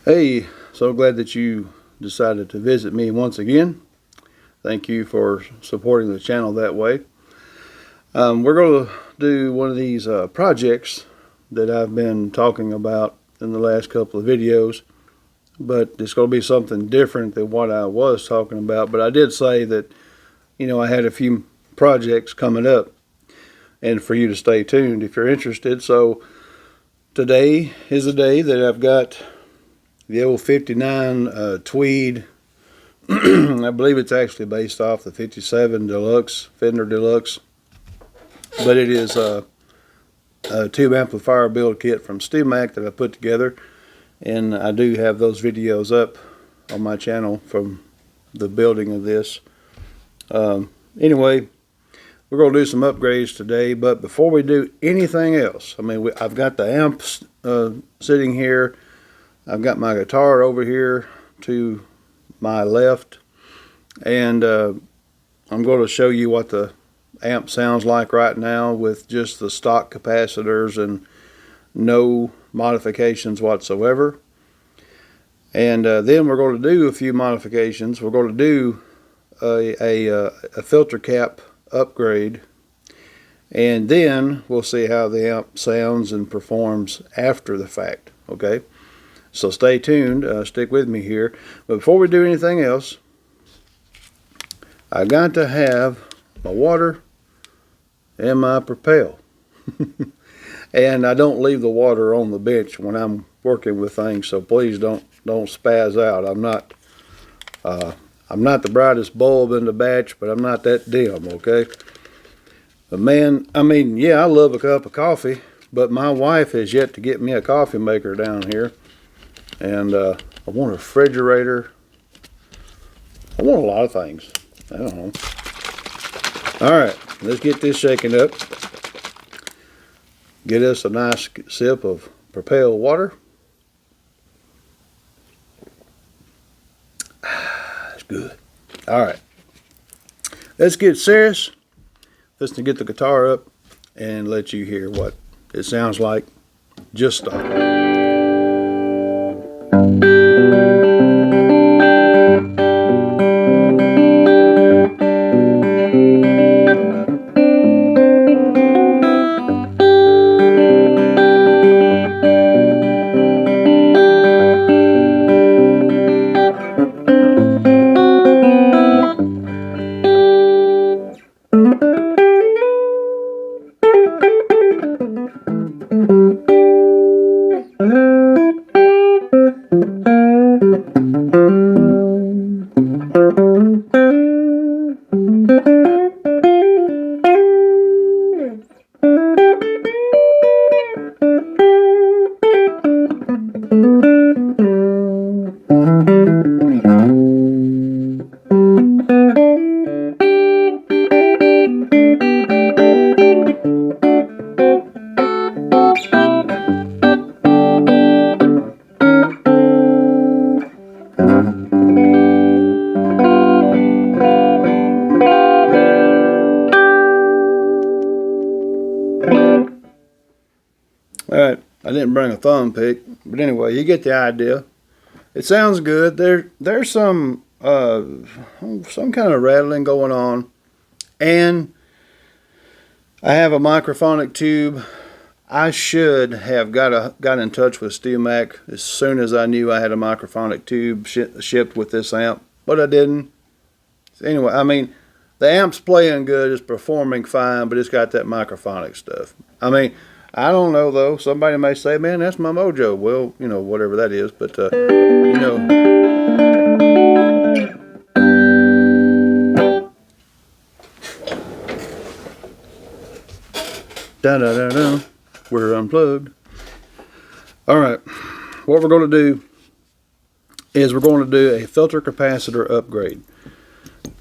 Hey, so glad that you decided to visit me once again. Thank you for supporting the channel that way. We're going to do one of these projects that I've been talking about in the last couple of videos, but it's going to be something different than what I was talking about. But I did say that, I had a few projects coming up and for you to stay tuned if you're interested. So today is the day that I've got the old 59 Tweed. I believe it's actually based off the 57 Deluxe, Fender Deluxe. But it is a tube amplifier build kit from StewMac that I put together. And I do have those videos up on my channel from the building of this. Anyway, we're going to do some upgrades today. But before we do anything else, I've got the amps sitting here. I've got my guitar over here to my left, and I'm going to show you what the amp sounds like right now with just the stock capacitors and no modifications whatsoever. And then we're going to do a few modifications. We're going to do a filter cap upgrade, and then we'll see how the amp sounds and performs after the fact. Okay, so stay tuned, stick with me here. But before we do anything else, I got to have my water and my Propel. And I don't leave the water on the bench when I'm working with things, so please don't spaz out. I'm not the brightest bulb in the batch, but I'm not that dim, okay? But man, yeah, I love a cup of coffee, but my wife has yet to get me a coffee maker down here. And I want a refrigerator. I want a lot of things. I don't know. All right, let's get this shaken up. Get us a nice sip of Propel water. That's good. All right, let's get serious. Let's get the guitar up and let you hear what it sounds like. Just stop. Alright, I didn't bring a thumb pick, but anyway, you get the idea. It sounds good. There's some kind of rattling going on, and I have a microphonic tube. I should have got in touch with StewMac as soon as I knew I had a microphonic tube shipped with this amp, but I didn't. So anyway, the amp's playing good, it's performing fine, but it's got that microphonic stuff. I don't know though. Somebody may say, man, that's my mojo. Well, whatever that is, but da da da da. We're unplugged. All right. What we're going to do is we're going to do a filter capacitor upgrade.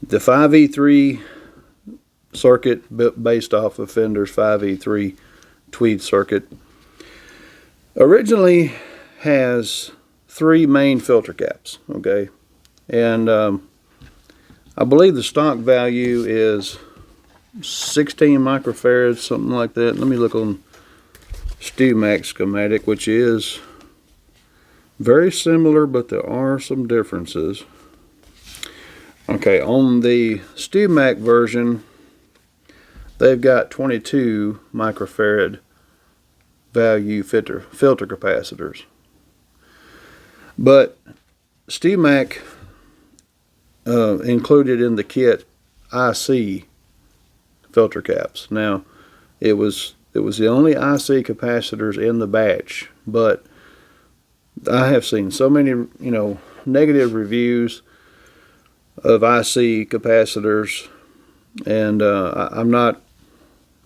The 5E3 circuit based off of Fender's 5E3 Tweed circuit originally has 3 main filter caps, okay, and I believe the stock value is 16 microfarads, something like that. Let me look on StewMac schematic, which is Very similar, but there are some differences. Okay, on the StewMac version, they've got 22 microfarad value filter capacitors. But StewMac included in the kit IC filter caps. Now, it was the only IC capacitors in the batch, but I have seen so many, negative reviews of IC capacitors, and I'm not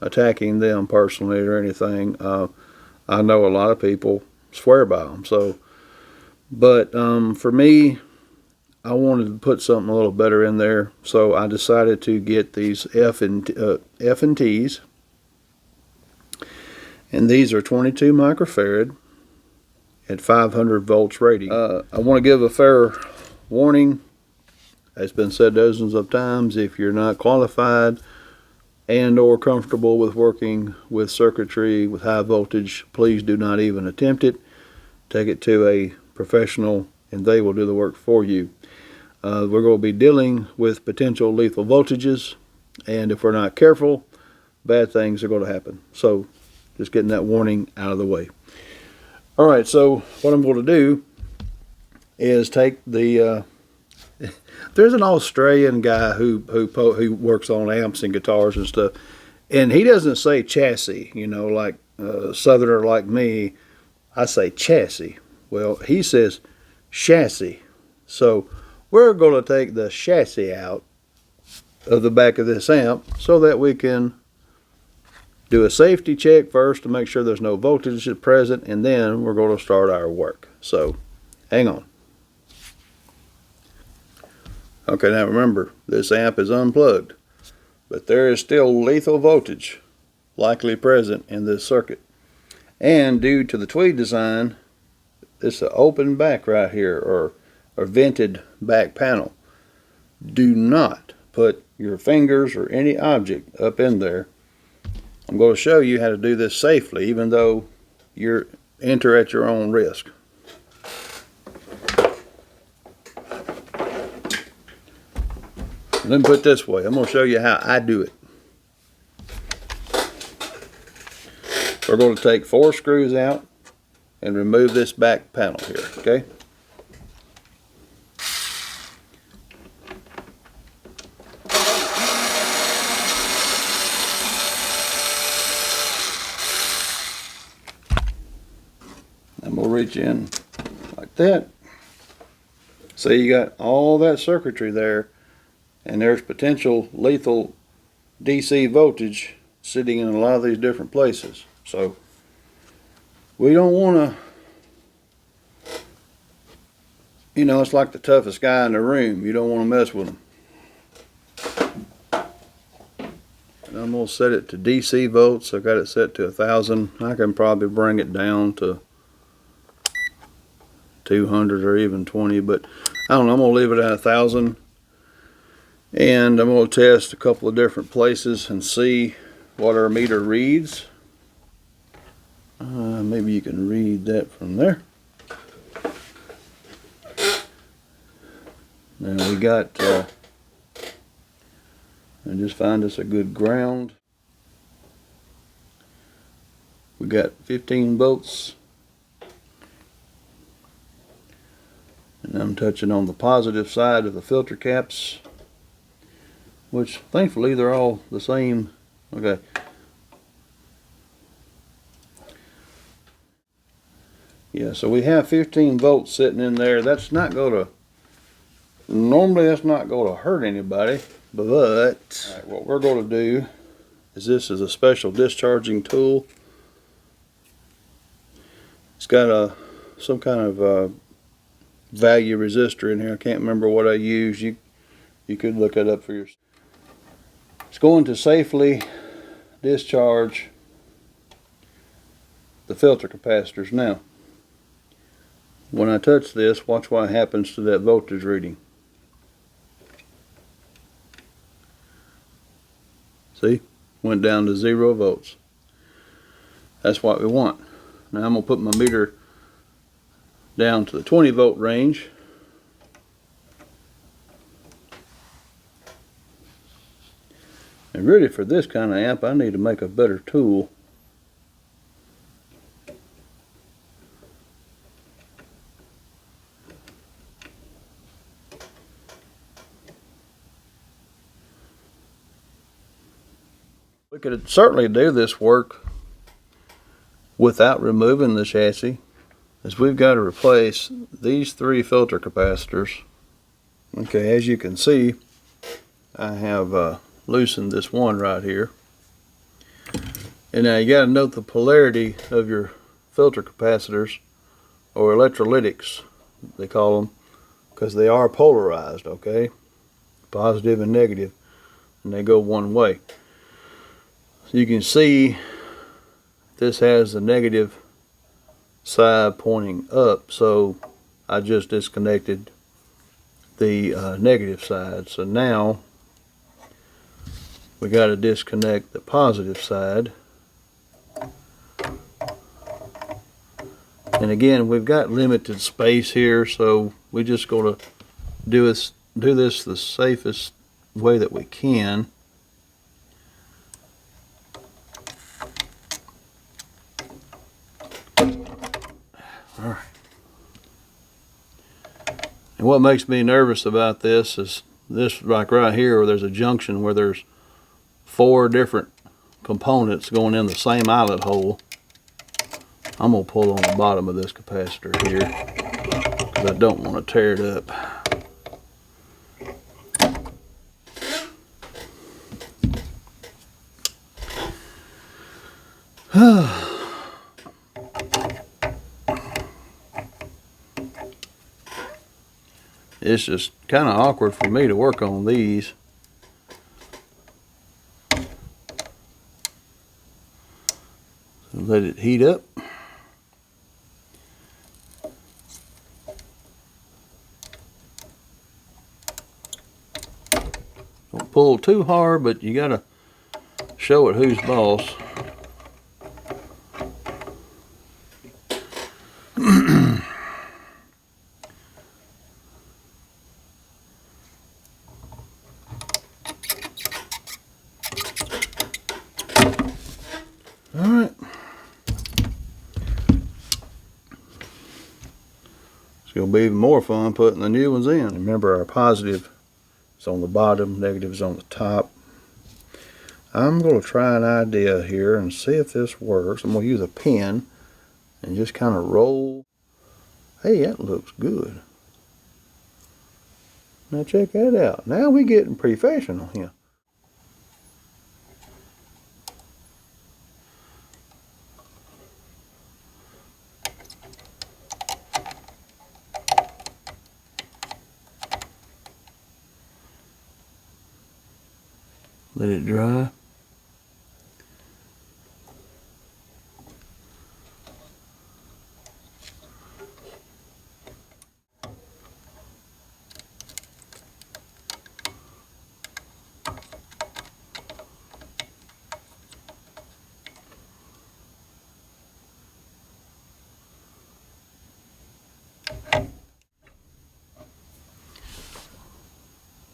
attacking them personally or anything. I know a lot of people swear by them. So, but for me, I wanted to put something a little better in there, so I decided to get these F and T's, and these are 22 microfarad at 500 volts rating. I want to give a fair warning. It's been said dozens of times, if you're not qualified and or comfortable with working with circuitry with high voltage, please do not even attempt it. Take it to a professional and they will do the work for you. We're going to be dealing with potential lethal voltages, and if we're not careful, bad things are going to happen. So just getting that warning out of the way. All right, so what I'm going to do is take the there's an Australian guy who works on amps and guitars and stuff, and he doesn't say chassis, like Southerner like me. I say chassis. Well, he says chassis. So we're going to take the chassis out of the back of this amp so that we can do a safety check first to make sure there's no voltage present, and then we're going to start our work. So hang on. Okay, now remember, this amp is unplugged, but there is still lethal voltage likely present in this circuit. And due to the Tweed design, it's an open back right here, or vented back panel. Do not put your fingers or any object up in there. I'm going to show you how to do this safely, even though you're enter at your own risk. Let me put it this way. I'm going to show you how I do it. We're going to take 4 screws out and remove this back panel here, okay? I'm going to reach in like that. So you got all that circuitry there, and there's potential lethal DC voltage sitting in a lot of these different places. So we don't want to, it's like the toughest guy in the room. You don't want to mess with them. And I'm going to set it to DC volts. I got it set to 1,000. I can probably bring it down to 200 or even 20, but I don't know. I'm going to leave it at 1,000. And I'm going to test a couple of different places and see what our meter reads. Maybe you can read that from there. And we got, and just find us a good ground. We got 15 volts. And I'm touching on the positive side of the filter caps, which thankfully they're all the same. Okay. Yeah, so we have 15 volts sitting in there. That's not going to, normally that's not going to hurt anybody, but right, what we're going to do is, this is a special discharging tool. It's got some kind of value resistor in here. I can't remember what I used. You could look it up for yourself. It's going to safely discharge the filter capacitors. Now, when I touch this, watch what happens to that voltage reading. See? Went down to 0 volts. That's what we want. Now I'm going to put my meter down to the 20 volt range. And really for this kind of amp, I need to make a better tool. We could certainly do this work without removing the chassis, as we've got to replace these 3 filter capacitors. Okay, as you can see, I have loosened this one right here. And now you got to note the polarity of your filter capacitors, or electrolytics they call them, because they are polarized, okay? Positive and negative, and they go one way. So you can see this has the negative side pointing up, so I just disconnected the negative side. So now we got to disconnect the positive side. And again, we've got limited space here, so we just got to do this the safest way that we can. All right. And what makes me nervous about this is this, like right here, where there's a junction where there's 4 different components going in the same eyelet hole. I'm going to pull on the bottom of this capacitor here because I don't want to tear it up. It's just kind of awkward for me to work on these. So let it heat up. Don't pull too hard, but you gotta show it who's boss. Alright. It's going to be even more fun putting the new ones in. Remember, our positive is on the bottom, negative is on the top. I'm going to try an idea here and see if this works. I'm going to use a pen and just kind of roll. Hey, that looks good. Now check that out. Now we're getting professional here. Let it dry.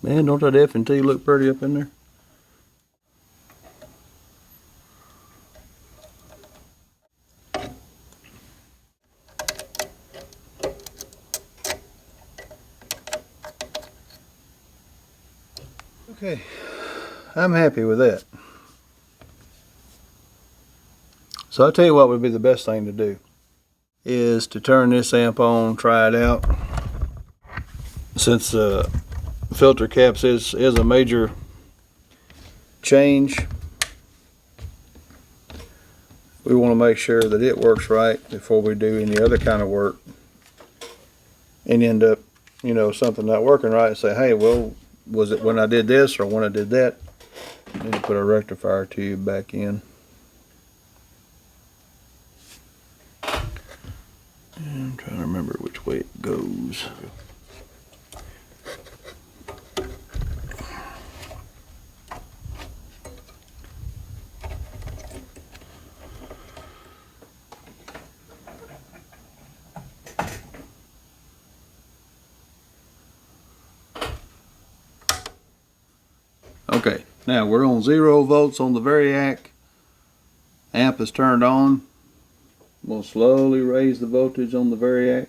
Man, don't that F&T look pretty up in there? Okay, I'm happy with that. So I'll tell you what would be the best thing to do is to turn this amp on, try it out. Since filter caps is a major change, we want to make sure that it works right before we do any other kind of work and end up, you know, something not working right and say, hey, well, was it when I did this or when I did that? I need to put a rectifier tube back in. And I'm trying to remember which way it goes. Now we're on 0 volts on the variac. Amp is turned on. We'll slowly raise the voltage on the variac.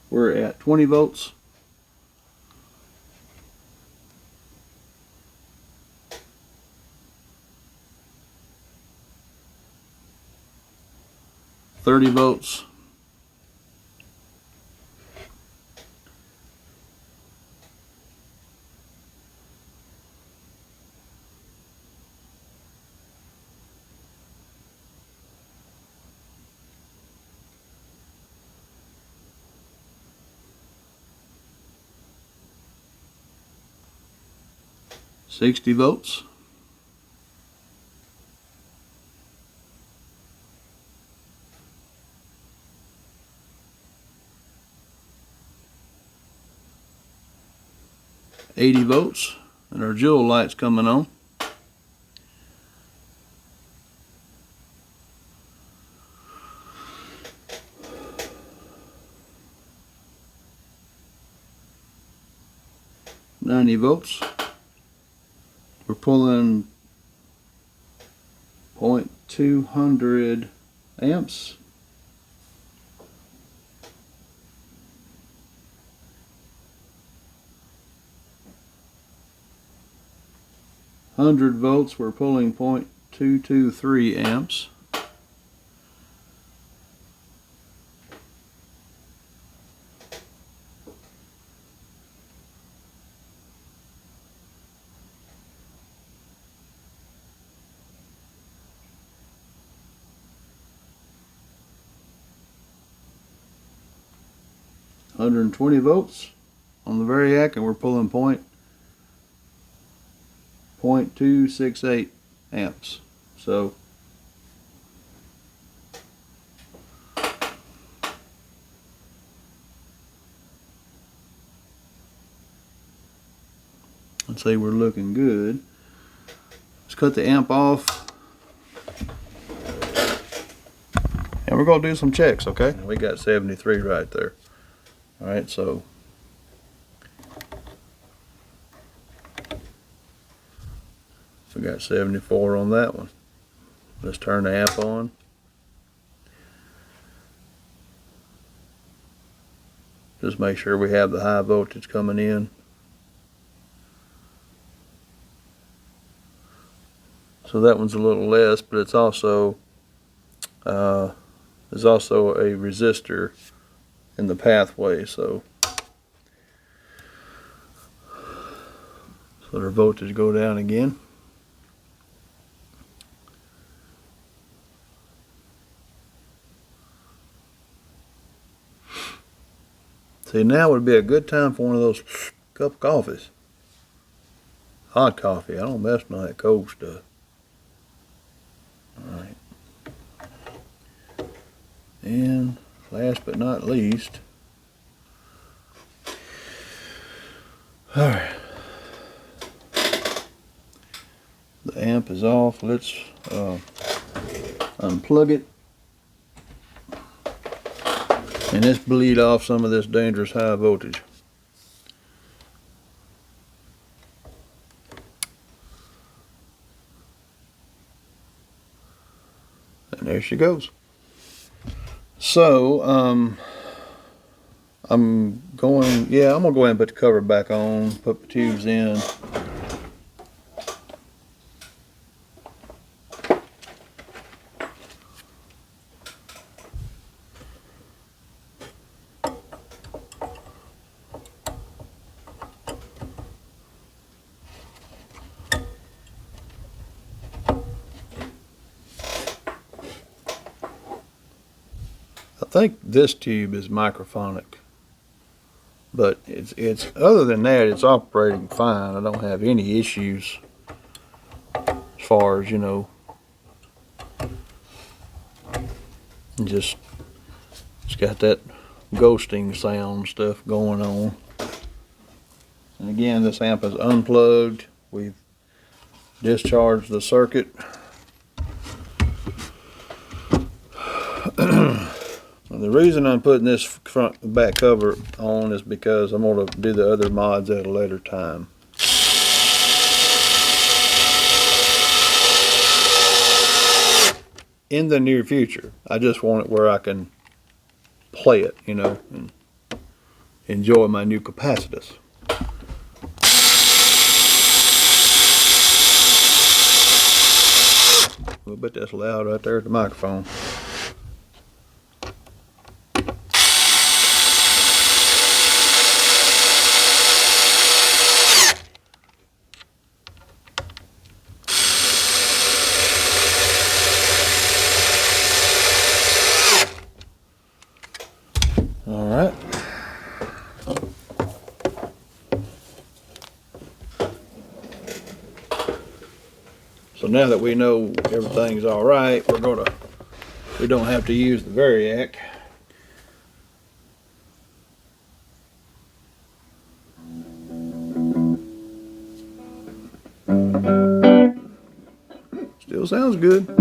We're at 20 volts. $30 volts. $60 volts. $80 volts, and our jewel light's coming on. $90 volts. We're pulling 0.200 amps. $100 volts, we're pulling 0.223 amps. $120 volts on the variac, and we're pulling 0.268 amps. So let's say we're looking good. Let's cut the amp off, and we're going to do some checks. Okay, we got 73 right there. All right, so we got 74 on that one. Let's turn the amp on. Just make sure we have the high voltage coming in. So that one's a little less, but it's also there's also a resistor in the pathway, so their voltage go down again. See, now would be a good time for one of those cup of coffees. Hot coffee. I don't mess with that cold stuff. Alright. And last but not least, alright, the amp is off. Let's unplug it, and let's bleed off some of this dangerous high voltage. And there she goes. So I'm gonna go ahead and put the cover back on, put the tubes in. I think this tube is microphonic, but it's other than that, it's operating fine. I don't have any issues as far as, you know, just it's got that ghosting sound stuff going on. And again, this amp is unplugged. We've discharged the circuit. The reason I'm putting this front back cover on is because I'm going to do the other mods at a later time. In the near future. I just want it where I can play it, you know, and enjoy my new capacitors. I bet that's loud right there at the microphone. All right. So now that we know everything's all right, we don't have to use the variac. Still sounds good.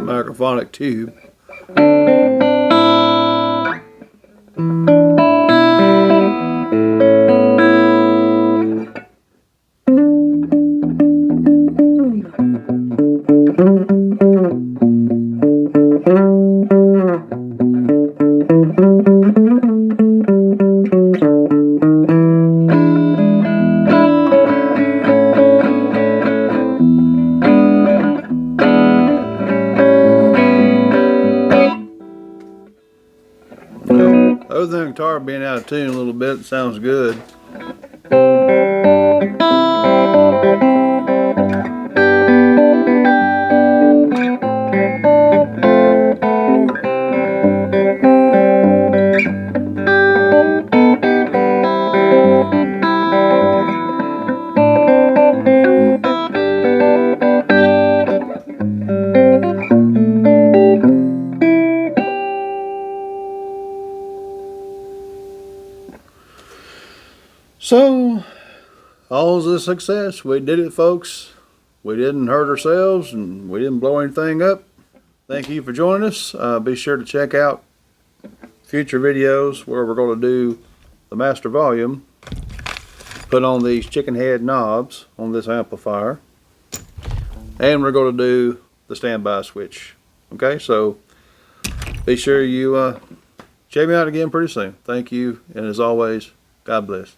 Microphonic tube. Other than the guitar being out of tune a little bit, it sounds good. So, all's a success. We did it, folks. We didn't hurt ourselves and we didn't blow anything up. Thank you for joining us. Be sure to check out future videos where we're going to do the master volume, put on these chicken head knobs on this amplifier, and we're going to do the standby switch. Okay, so be sure you check me out again pretty soon. Thank you, and as always, God bless.